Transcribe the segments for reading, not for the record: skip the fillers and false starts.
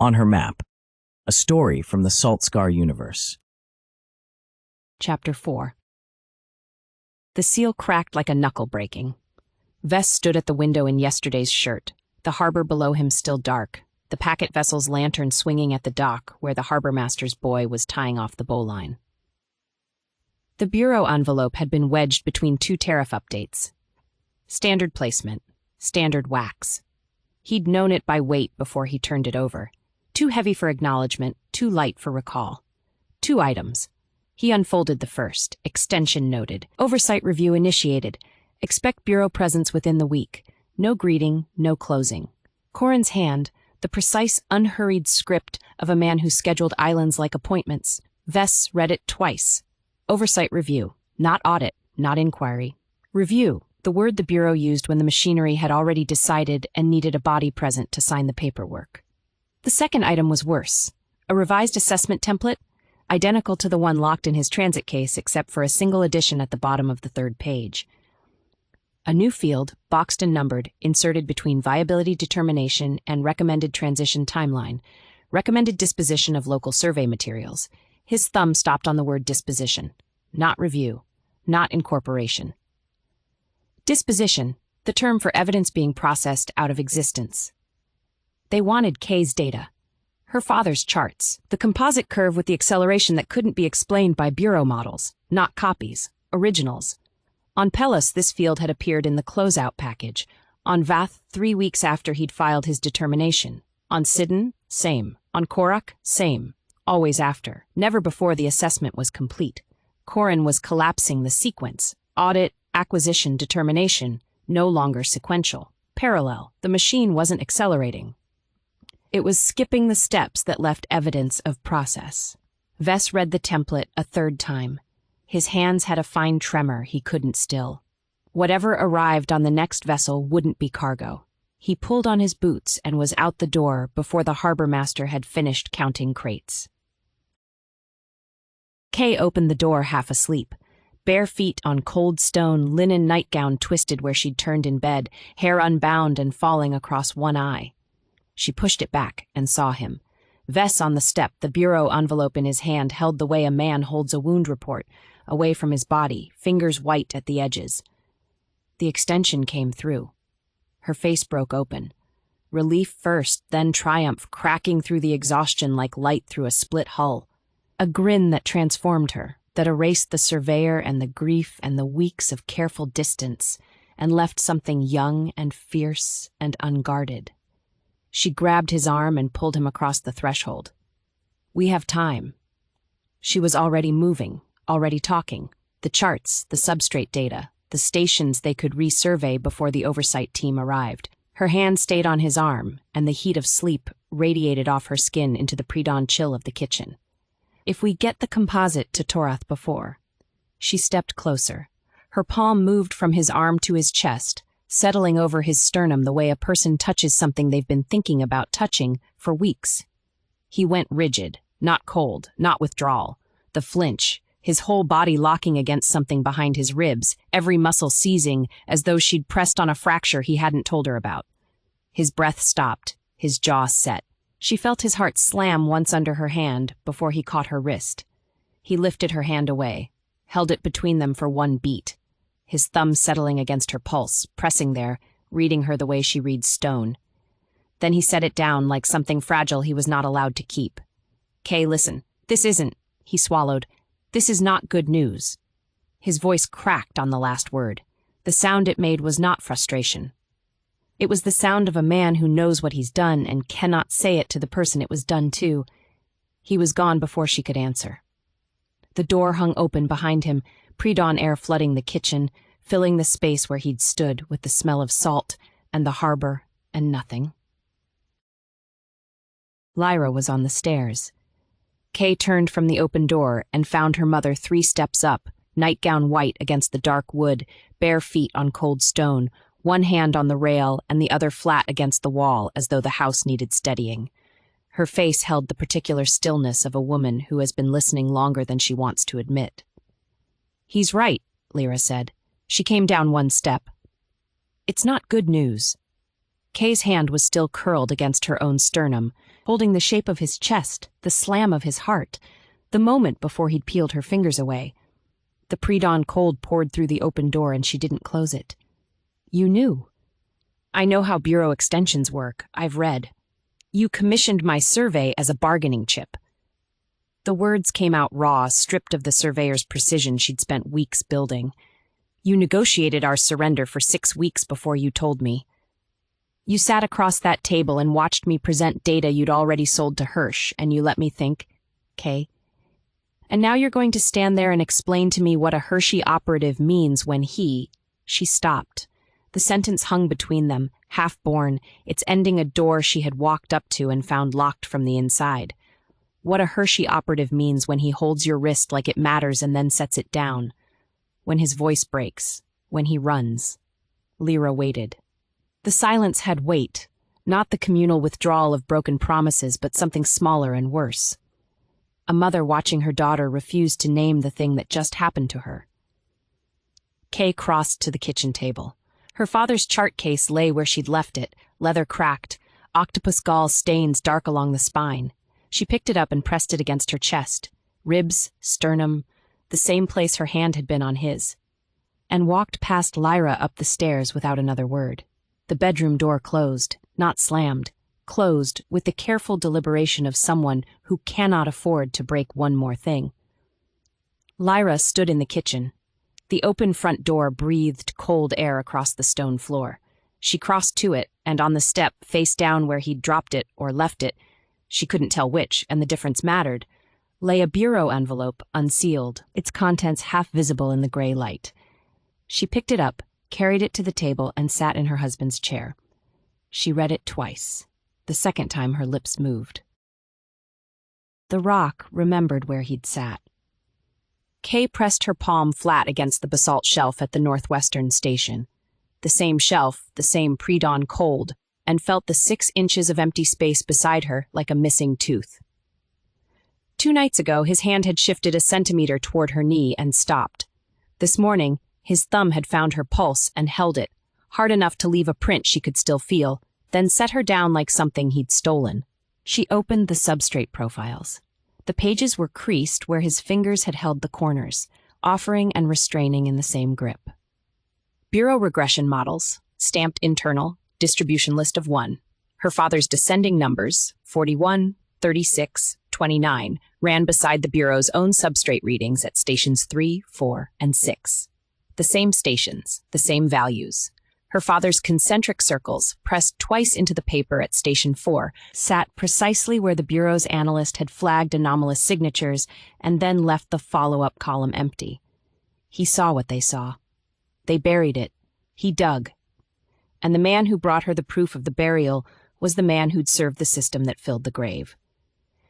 On her map, a story from the Saltscar universe. Chapter 4. The seal cracked like a knuckle breaking. Vess stood at the window in yesterday's shirt, the harbor below him still dark, the packet vessel's lantern swinging at the dock where the harbor master's boy was tying off the bowline. The bureau envelope had been wedged between two tariff updates. Standard placement, standard wax. He'd known it by weight before he turned it over. Too heavy for acknowledgement, too light for recall. 2 items. He unfolded the first. Extension noted. Oversight review initiated. Expect bureau presence within the week. No greeting, no closing. Corin's hand, the precise, unhurried script of a man who scheduled islands-like appointments. Vess read it twice. Oversight review. Not audit, not inquiry. Review, the word the bureau used when the machinery had already decided and needed a body present to sign the paperwork. The second item was worse. A revised assessment template, identical to the one locked in his transit case except for a single addition at the bottom of the 3rd page. A new field, boxed and numbered, inserted between viability determination and recommended transition timeline. Recommended disposition of local survey materials. His thumb stopped on the word disposition. Not review. Not incorporation. Disposition, the term for evidence being processed out of existence. They wanted Kay's data. Her father's charts, the composite curve with the acceleration that couldn't be explained by bureau models, not copies, originals. On Pelus, this field had appeared in the closeout package. On Vath, 3 weeks after he'd filed his determination. On Sidon, same. On Korak, same. Always after. Never before the assessment was complete. Corin was collapsing the sequence. Audit, acquisition, determination, no longer sequential. Parallel. The machine wasn't accelerating. It was skipping the steps that left evidence of process. Vess read the template a 3rd time. His hands had a fine tremor he couldn't still. Whatever arrived on the next vessel wouldn't be cargo. He pulled on his boots and was out the door before the harbor master had finished counting crates. Kay opened the door half asleep. Bare feet on cold stone, linen nightgown twisted where she'd turned in bed, hair unbound and falling across one eye. She pushed it back and saw him. Vess on the step, the bureau envelope in his hand, held the way a man holds a wound report, away from his body, fingers white at the edges. The extension came through. Her face broke open. Relief first, then triumph, cracking through the exhaustion like light through a split hull. A grin that transformed her, that erased the surveyor and the grief and the weeks of careful distance, and left something young and fierce and unguarded. She grabbed his arm and pulled him across the threshold. We have time. She was already moving, already talking. The charts, the substrate data, the stations they could resurvey before the oversight team arrived. Her hand stayed on his arm, and the heat of sleep radiated off her skin into the pre-dawn chill of the kitchen. If we get the composite to Torath before. She stepped closer. Her palm moved from his arm to his chest, settling over his sternum the way a person touches something they've been thinking about touching for weeks. He went rigid, not cold, not withdrawal. The flinch, his whole body locking against something behind his ribs, every muscle seizing as though she'd pressed on a fracture he hadn't told her about. His breath stopped, his jaw set. She felt his heart slam once under her hand before he caught her wrist. He lifted her hand away, held it between them for 1 beat. His thumb settling against her pulse, pressing there, reading her the way she reads stone. Then he set it down like something fragile he was not allowed to keep. Kay, listen. This isn't, he swallowed. This is not good news. His voice cracked on the last word. The sound it made was not frustration. It was the sound of a man who knows what he's done and cannot say it to the person it was done to. He was gone before she could answer. The door hung open behind him, pre-dawn air flooding the kitchen, filling the space where he'd stood with the smell of salt and the harbor and nothing. Lyra was on the stairs. Kay turned from the open door and found her mother 3 steps up, nightgown white against the dark wood, bare feet on cold stone, one hand on the rail and the other flat against the wall as though the house needed steadying. Her face held the particular stillness of a woman who has been listening longer than she wants to admit. He's right, Lyra said. She came down 1 step. It's not good news. Kay's hand was still curled against her own sternum, holding the shape of his chest, the slam of his heart, the moment before he'd peeled her fingers away. The pre-dawn cold poured through the open door and she didn't close it. You knew. I know how bureau extensions work. I've read. You commissioned my survey as a bargaining chip. The words came out raw, stripped of the surveyor's precision she'd spent weeks building. You negotiated our surrender for 6 weeks before you told me. You sat across that table and watched me present data you'd already sold to Hirsch, and you let me think, Kay. And now you're going to stand there and explain to me what a Hershey operative means when he... She stopped. The sentence hung between them, half-born, its ending a door she had walked up to and found locked from the inside. What a Hershey operative means when he holds your wrist like it matters and then sets it down. When his voice breaks. When he runs. Lyra waited. The silence had weight, not the communal withdrawal of broken promises, but something smaller and worse. A mother watching her daughter refused to name the thing that just happened to her. Kay crossed to the kitchen table. Her father's chart case lay where she'd left it, leather cracked, octopus gall stains dark along the spine. She picked it up and pressed it against her chest, ribs, sternum, the same place her hand had been on his, and walked past Lyra up the stairs without another word. The bedroom door closed, not slammed, closed with the careful deliberation of someone who cannot afford to break one more thing. Lyra stood in the kitchen. The open front door breathed cold air across the stone floor. She crossed to it, and on the step, face down where he'd dropped it or left it, she couldn't tell which, and the difference mattered, lay a bureau envelope, unsealed, its contents half visible in the gray light. She picked it up, carried it to the table, and sat in her husband's chair. She read it twice. The second time her lips moved. The rock remembered where he'd sat. Kay pressed her palm flat against the basalt shelf at the northwestern station. The same shelf, the same pre-dawn cold, and felt the 6 inches of empty space beside her like a missing tooth. 2 nights ago, his hand had shifted a centimeter toward her knee and stopped. This morning, his thumb had found her pulse and held it, hard enough to leave a print she could still feel, then set her down like something he'd stolen. She opened the substrate profiles. The pages were creased where his fingers had held the corners, offering and restraining in the same grip. Bureau regression models, stamped internal, distribution list of 1. Her father's descending numbers, 41, 36, 29, ran beside the Bureau's own substrate readings at stations 3, 4, and 6. The same stations, the same values. Her father's concentric circles, pressed twice into the paper at Station 4, sat precisely where the Bureau's analyst had flagged anomalous signatures and then left the follow-up column empty. He saw what they saw. They buried it. He dug. And the man who brought her the proof of the burial was the man who'd served the system that filled the grave.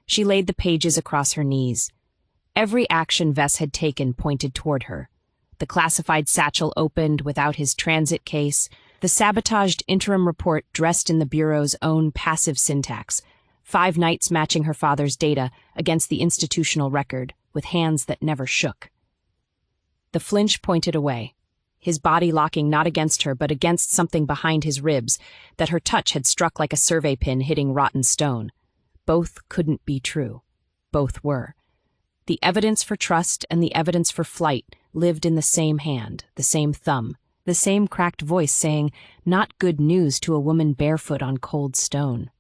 She laid the pages across her knees. Every action Vess had taken pointed toward her. The classified satchel opened without his transit case, the sabotaged interim report dressed in the Bureau's own passive syntax, 5 nights matching her father's data against the institutional record with hands that never shook. The flinch pointed away, his body locking not against her but against something behind his ribs that her touch had struck like a survey pin hitting rotten stone. Both couldn't be true. Both were. The evidence for trust and the evidence for flight lived in the same hand, the same thumb, the same cracked voice saying, not good news to a woman barefoot on cold stone.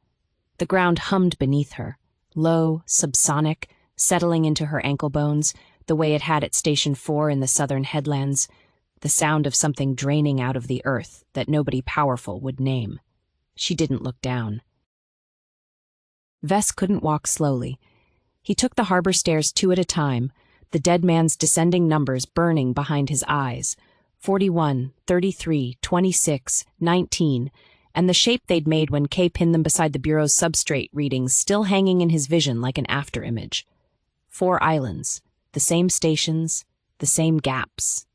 The ground hummed beneath her, low, subsonic, settling into her ankle bones, the way it had at Station 4 in the southern headlands, the sound of something draining out of the earth that nobody powerful would name. She didn't look down. Vess couldn't walk slowly. He took the harbor stairs 2 at a time, the dead man's descending numbers burning behind his eyes, 41, 33, 26, 19, and the shape they'd made when Kay pinned them beside the Bureau's substrate readings still hanging in his vision like an afterimage. 4 islands, the same stations, the same gaps.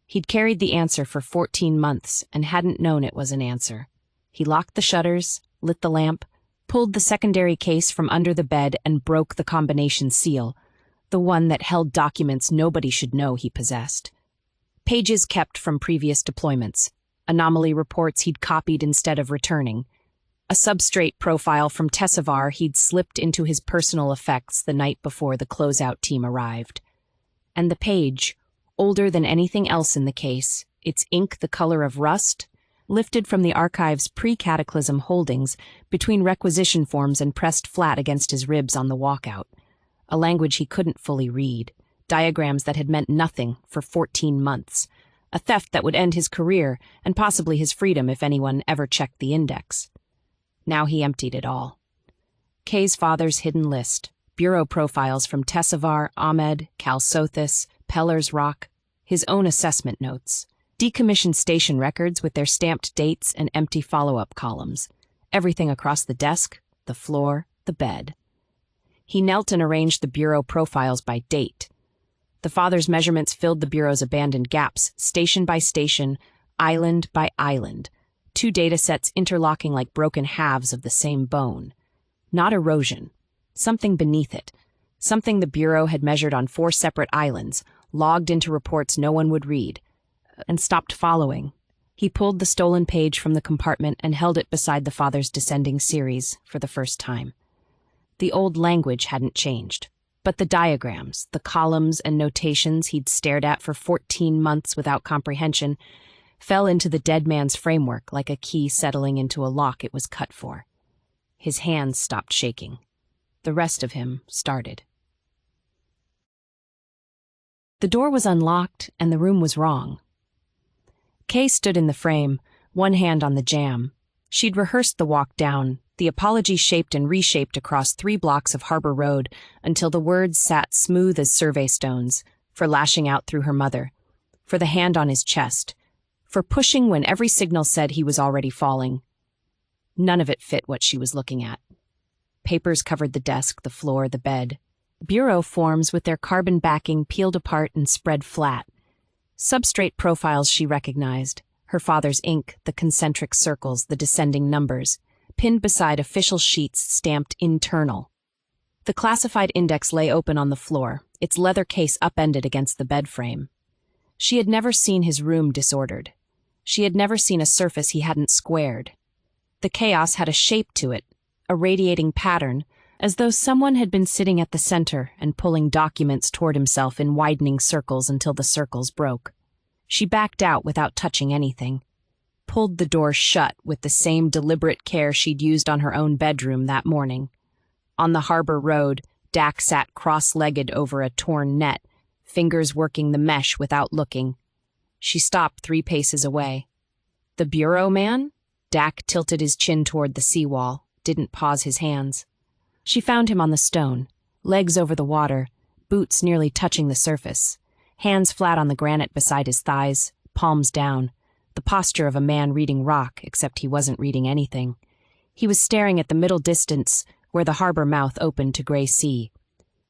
He'd carried the answer for 14 months and hadn't known it was an answer. He locked the shutters, lit the lamp, pulled the secondary case from under the bed and broke the combination seal, the one that held documents nobody should know he possessed. Pages kept from previous deployments, anomaly reports he'd copied instead of returning, a substrate profile from Tessevar he'd slipped into his personal effects the night before the closeout team arrived. And the page, older than anything else in the case, its ink the color of rust, lifted from the archive's pre-cataclysm holdings between requisition forms and pressed flat against his ribs on the walkout, a language he couldn't fully read, diagrams that had meant nothing for 14 months, a theft that would end his career and possibly his freedom if anyone ever checked the index. Now he emptied it all. Kay's father's hidden list, bureau profiles from Tessevar, Ahmed, Calsothis, Peller's Rock, his own assessment notes, decommissioned station records with their stamped dates and empty follow-up columns, everything across the desk, the floor, the bed. He knelt and arranged the bureau profiles by date. The father's measurements filled the bureau's abandoned gaps, station by station, island by island, 2 datasets interlocking like broken halves of the same bone. Not erosion. Something beneath it. Something the bureau had measured on 4 separate islands, logged into reports no one would read, and stopped following. He pulled the stolen page from the compartment and held it beside the father's descending series for the first time. The old language hadn't changed, but the diagrams, the columns and notations he'd stared at for 14 months without comprehension fell into the dead man's framework like a key settling into a lock it was cut for. His hands stopped shaking. The rest of him started. The door was unlocked and the room was wrong. Kay stood in the frame, one hand on the jamb. She'd rehearsed the walk down, the apology shaped and reshaped across 3 blocks of Harbor Road until the words sat smooth as survey stones, for lashing out through her mother, for the hand on his chest, for pushing when every signal said he was already falling. None of it fit what she was looking at. Papers covered the desk, the floor, the bed. Bureau forms with their carbon backing peeled apart and spread flat. Substrate profiles she recognized, her father's ink, the concentric circles, the descending numbers, pinned beside official sheets stamped internal. The classified index lay open on the floor, its leather case upended against the bed frame. She had never seen his room disordered. She had never seen a surface he hadn't squared. The chaos had a shape to it, a radiating pattern, as though someone had been sitting at the center and pulling documents toward himself in widening circles until the circles broke. She backed out without touching anything, pulled the door shut with the same deliberate care she'd used on her own bedroom that morning. On the Harbor Road, Dak sat cross-legged over a torn net, fingers working the mesh without looking. She stopped 3 paces away. The bureau man? Dak tilted his chin toward the seawall, didn't pause his hands. She found him on the stone, legs over the water, boots nearly touching the surface, hands flat on the granite beside his thighs, palms down, the posture of a man reading rock, except he wasn't reading anything. He was staring at the middle distance where the harbor mouth opened to gray sea.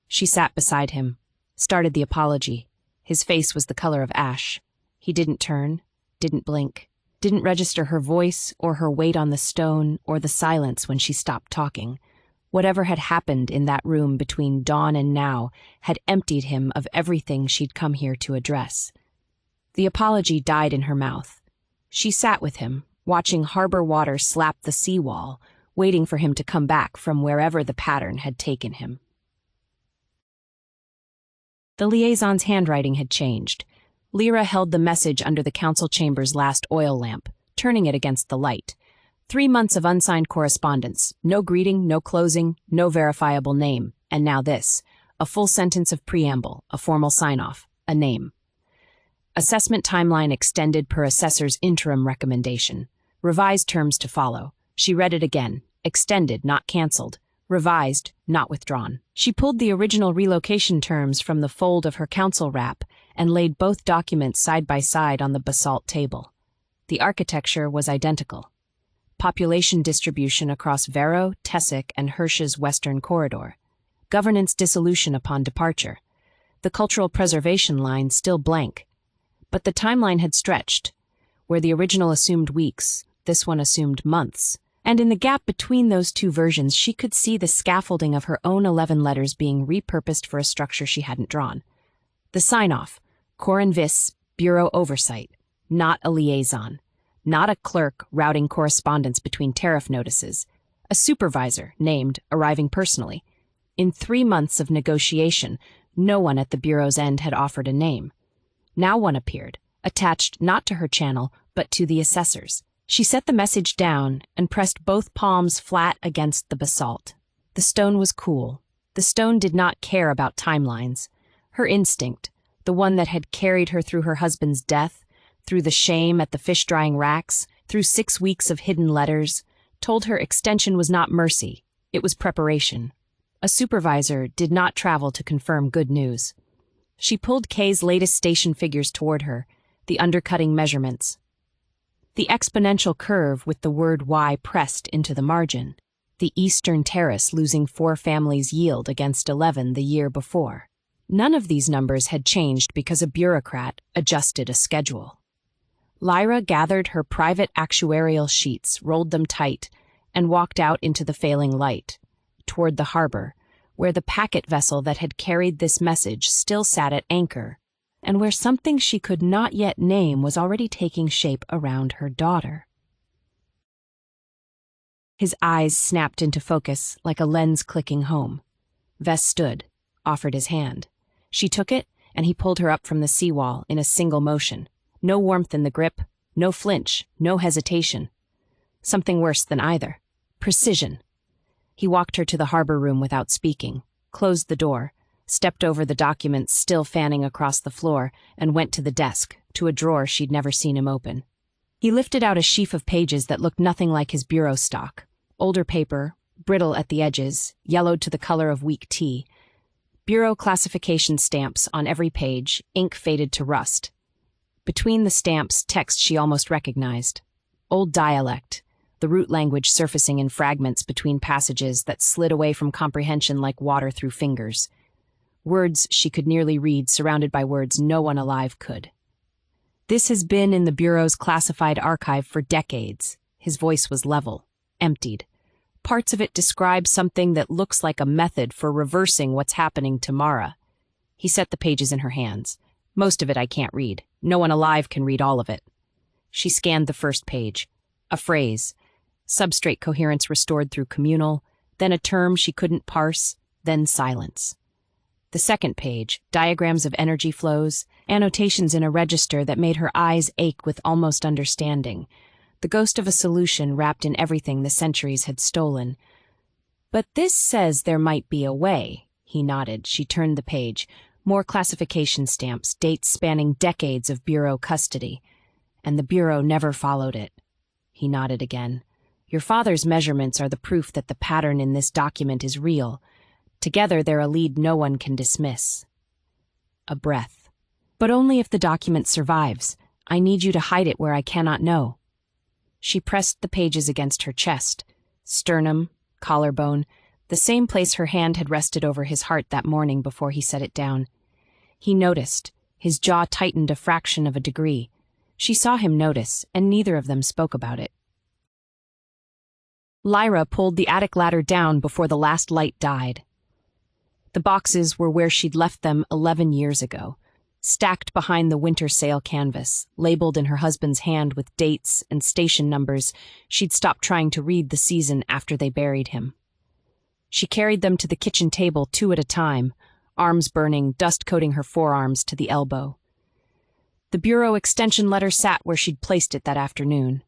She sat beside him, started the apology. His face was the color of ash. He didn't turn, didn't blink, didn't register her voice or her weight on the stone or the silence when she stopped talking. Whatever had happened in that room between dawn and now had emptied him of everything she'd come here to address. The apology died in her mouth. She sat with him, watching harbor water slap the seawall, waiting for him to come back from wherever the pattern had taken him. The liaison's handwriting had changed. Lyra held the message under the council chamber's last oil lamp, turning it against the light. 3 months of unsigned correspondence, no greeting, no closing, no verifiable name, and now this, a full sentence of preamble, a formal sign-off, a name. Assessment timeline extended per assessor's interim recommendation. Revised terms to follow. She read it again. Extended, not cancelled. Revised, not withdrawn. She pulled the original relocation terms from the fold of her council wrap and laid both documents side by side on the basalt table. The architecture was identical. Population distribution across Vero, Tessic, and Hirsch's western corridor. Governance dissolution upon departure. The cultural preservation line still blank. But the timeline had stretched. Where the original assumed weeks, this one assumed months. And in the gap between those 2 versions, she could see the scaffolding of her own 11 letters being repurposed for a structure she hadn't drawn. The sign-off, Corin Vess, Bureau Oversight, not a liaison. not a clerk routing correspondence between tariff notices, a supervisor named, arriving personally. In 3 months of negotiation, no one at the Bureau's end had offered a name. Now one appeared, attached not to her channel, but to the assessor's. She set the message down and pressed both palms flat against the basalt. The stone was cool. The stone did not care about timelines. Her instinct, the one that had carried her through her husband's death, through the shame at the fish-drying racks, through 6 weeks of hidden letters, told her extension was not mercy, it was preparation. A supervisor did not travel to confirm good news. She pulled Kay's latest station figures toward her, the undercutting measurements. The exponential curve with the word Y pressed into the margin. The Eastern Terrace losing 4 families' yield against 11 the year before. None of these numbers had changed because a bureaucrat adjusted a schedule. Lyra gathered her private actuarial sheets, rolled them tight, and walked out into the failing light, toward the harbor, where the packet vessel that had carried this message still sat at anchor, and where something she could not yet name was already taking shape around her daughter. His eyes snapped into focus like a lens clicking home. Vess stood, offered his hand. She took it, and he pulled her up from the seawall in a single motion. No warmth in the grip, no flinch, no hesitation. Something worse than either. Precision. He walked her to the harbor room without speaking, closed the door, stepped over the documents still fanning across the floor, and went to the desk, to a drawer she'd never seen him open. He lifted out a sheaf of pages that looked nothing like his bureau stock. Older paper, brittle at the edges, yellowed to the color of weak tea. Bureau classification stamps on every page, ink faded to rust. Between the stamps, text she almost recognized. Old dialect, the root language surfacing in fragments between passages that slid away from comprehension like water through fingers. Words she could nearly read, surrounded by words no one alive could. This has been in the Bureau's classified archive for decades. His voice was level, emptied. Parts of it describe something that looks like a method for reversing what's happening to Mara. He set the pages in her hands. Most of it I can't read. No one alive can read all of it. She scanned the first page. A phrase. Substrate coherence restored through communal, then a term she couldn't parse, then silence. The second page, diagrams of energy flows, annotations in a register that made her eyes ache with almost understanding. The ghost of a solution wrapped in everything the centuries had stolen. But this says there might be a way, he nodded. She turned the page. More classification stamps, dates spanning decades of Bureau custody. And the Bureau never followed it. He nodded again. Your father's measurements are the proof that the pattern in this document is real. Together they're a lead no one can dismiss. A breath. But only if the document survives. I need you to hide it where I cannot know. She pressed the pages against her chest. Sternum, collarbone, the same place her hand had rested over his heart that morning before he set it down. He noticed. His jaw tightened a fraction of a degree. She saw him notice, and neither of them spoke about it. Lyra pulled the attic ladder down before the last light died. The boxes were where she'd left them 11 years ago, stacked behind the winter sail canvas, labeled in her husband's hand with dates and station numbers she'd stopped trying to read the season after they buried him. She carried them to the kitchen table 2 at a time, arms burning, dust coating her forearms to the elbow. The Bureau extension letter sat where she'd placed it that afternoon.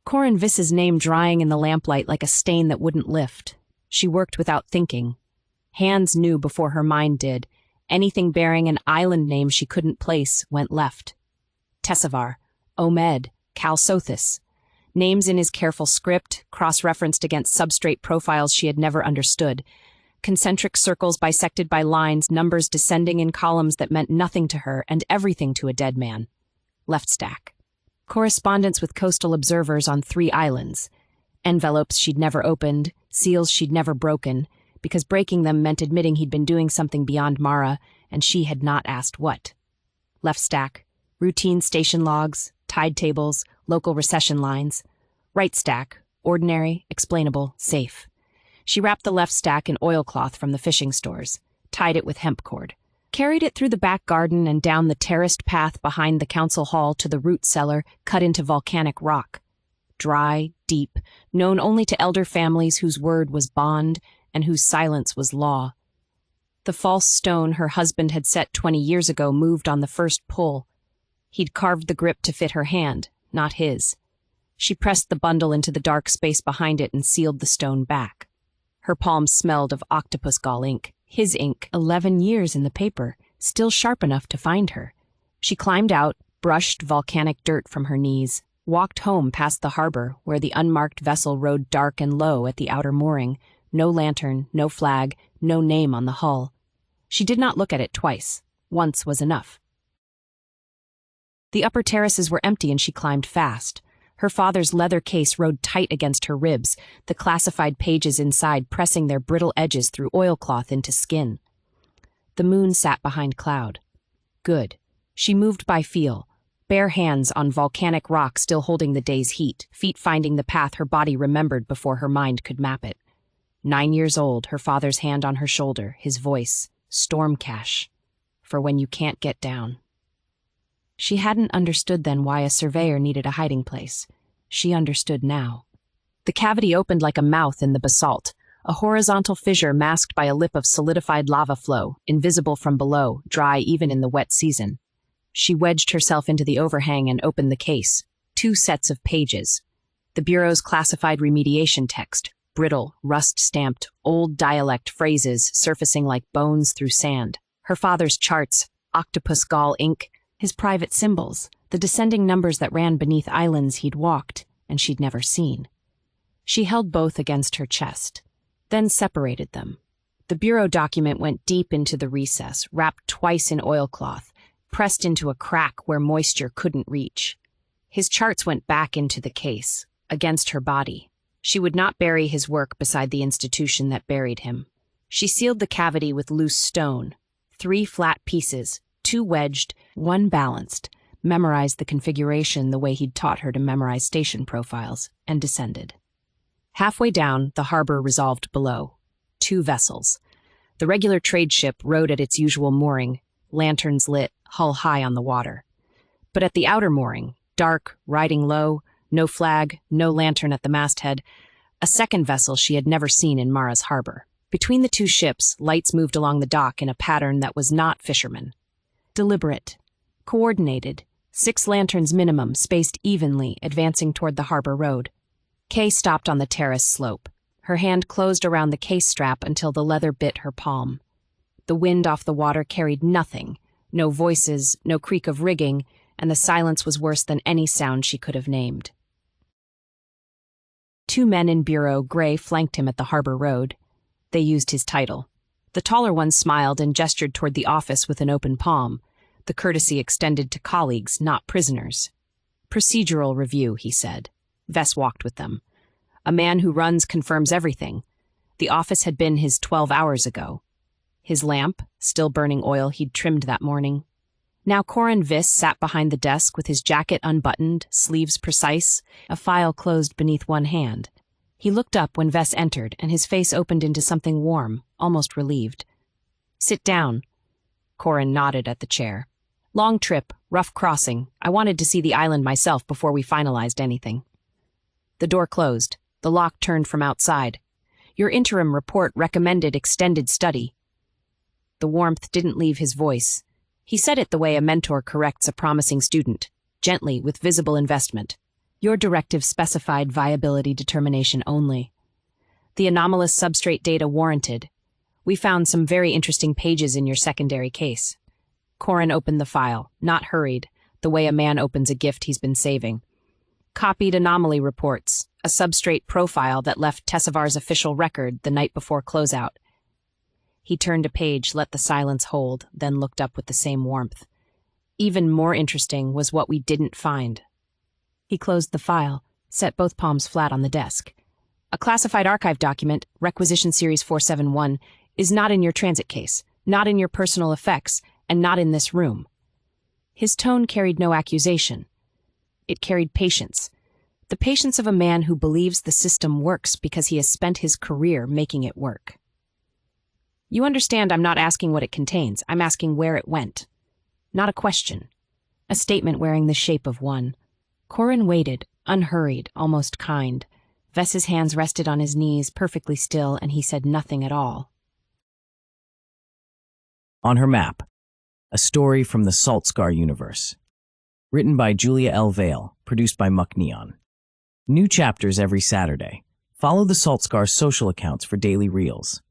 Corin Viss's name drying in the lamplight like a stain that wouldn't lift. She worked without thinking. Hands knew before her mind did. Anything bearing an island name she couldn't place went left. Tessavar, Omed, Calsothis. Names in his careful script, cross-referenced against substrate profiles she had never understood. Concentric circles bisected by lines, numbers descending in columns that meant nothing to her and everything to a dead man. Left stack. Correspondence with coastal observers on 3 islands. Envelopes she'd never opened, seals she'd never broken, because breaking them meant admitting he'd been doing something beyond Mara, and she had not asked what. Left stack. Routine station logs, tide tables, local recession lines. Right stack. Ordinary, explainable, safe. She wrapped the left stack in oilcloth from the fishing stores, tied it with hemp cord. carried it through the back garden and down the terraced path behind the council hall to the root cellar cut into volcanic rock. Dry, deep, known only to elder families whose word was bond and whose silence was law. The false stone her husband had set 20 years ago moved on the first pull. He'd carved the grip to fit her hand, not his. She pressed the bundle into the dark space behind it and sealed the stone back. Her palms smelled of octopus gall ink, his ink, 11 years in the paper, still sharp enough to find her. She climbed out, brushed volcanic dirt from her knees, walked home past the harbor where the unmarked vessel rode dark and low at the outer mooring, no lantern, no flag, no name on the hull. She did not look at it twice. Once was enough. The upper terraces were empty and she climbed fast. Her father's leather case rode tight against her ribs, the classified pages inside pressing their brittle edges through oilcloth into skin. The moon sat behind cloud. Good. She moved by feel, bare hands on volcanic rock still holding the day's heat, feet finding the path her body remembered before her mind could map it. 9 years old, her father's hand on her shoulder, his voice, storm cash, for when you can't get down. She hadn't understood then why a surveyor needed a hiding place. She understood now. The cavity opened like a mouth in the basalt, a horizontal fissure masked by a lip of solidified lava flow, invisible from below, dry even in the wet season. She wedged herself into the overhang and opened the case. 2 sets of pages. The Bureau's classified remediation text, brittle, rust-stamped, old dialect phrases surfacing like bones through sand. Her father's charts, octopus gall ink, his private symbols, the descending numbers that ran beneath islands he'd walked and she'd never seen. She held both against her chest, then separated them. The Bureau document went deep into the recess, wrapped twice in oilcloth, pressed into a crack where moisture couldn't reach. His charts went back into the case, against her body. She would not bury his work beside the institution that buried him. She sealed the cavity with loose stone, 3 flat pieces, 2 wedged, 1 balanced, memorized the configuration the way he'd taught her to memorize station profiles, and descended. Halfway down, the harbor resolved below. 2 vessels. The regular trade ship rode at its usual mooring, lanterns lit, hull high on the water. But at the outer mooring, dark, riding low, no flag, no lantern at the masthead, a second vessel she had never seen in Mara's harbor. Between the 2 ships, lights moved along the dock in a pattern that was not fisherman. Deliberate, coordinated, 6 lanterns minimum, spaced evenly, advancing toward the harbor road. Kay stopped on the terrace slope. Her hand closed around the case strap until the leather bit her palm. The wind off the water carried nothing, no voices, no creak of rigging, and the silence was worse than any sound she could have named. 2 men in Bureau gray flanked him at the harbor road. They used his title. The taller one smiled and gestured toward the office with an open palm, the courtesy extended to colleagues, not prisoners. Procedural review, he said. Vess walked with them. A man who runs confirms everything. The office had been his 12 hours ago. His lamp, still burning oil he'd trimmed that morning. Now Corin Vess sat behind the desk with his jacket unbuttoned, sleeves precise, a file closed beneath one hand. He looked up when Vess entered, and his face opened into something warm, almost relieved. "Sit down." Corin nodded at the chair. "Long trip, rough crossing. I wanted to see the island myself before we finalized anything." The door closed. The lock turned from outside. "Your interim report recommended extended study." The warmth didn't leave his voice. He said it the way a mentor corrects a promising student, gently, with visible investment. "Your directive specified viability determination only. The anomalous substrate data warranted. We found some very interesting pages in your secondary case." Corin opened the file, not hurried, the way a man opens a gift he's been saving. Copied anomaly reports, a substrate profile that left Tessevar's official record the night before closeout. He turned a page, let the silence hold, then looked up with the same warmth. Even more interesting was what we didn't find. He closed the file, set both palms flat on the desk. "A classified archive document, Requisition Series 471, is not in your transit case, not in your personal effects, and not in this room." His tone carried no accusation. It carried patience. The patience of a man who believes the system works because he has spent his career making it work. You understand I'm not asking what it contains. I'm asking where it went. Not a question. A statement wearing the shape of one. Corin waited, unhurried, almost kind. Vess's hands rested on his knees, perfectly still, and he said nothing at all. On her map, a story from the Saltscar universe. Written by Julia L. Vale, produced by Muck Neon. New chapters every Saturday. Follow the Saltscar social accounts for daily reels.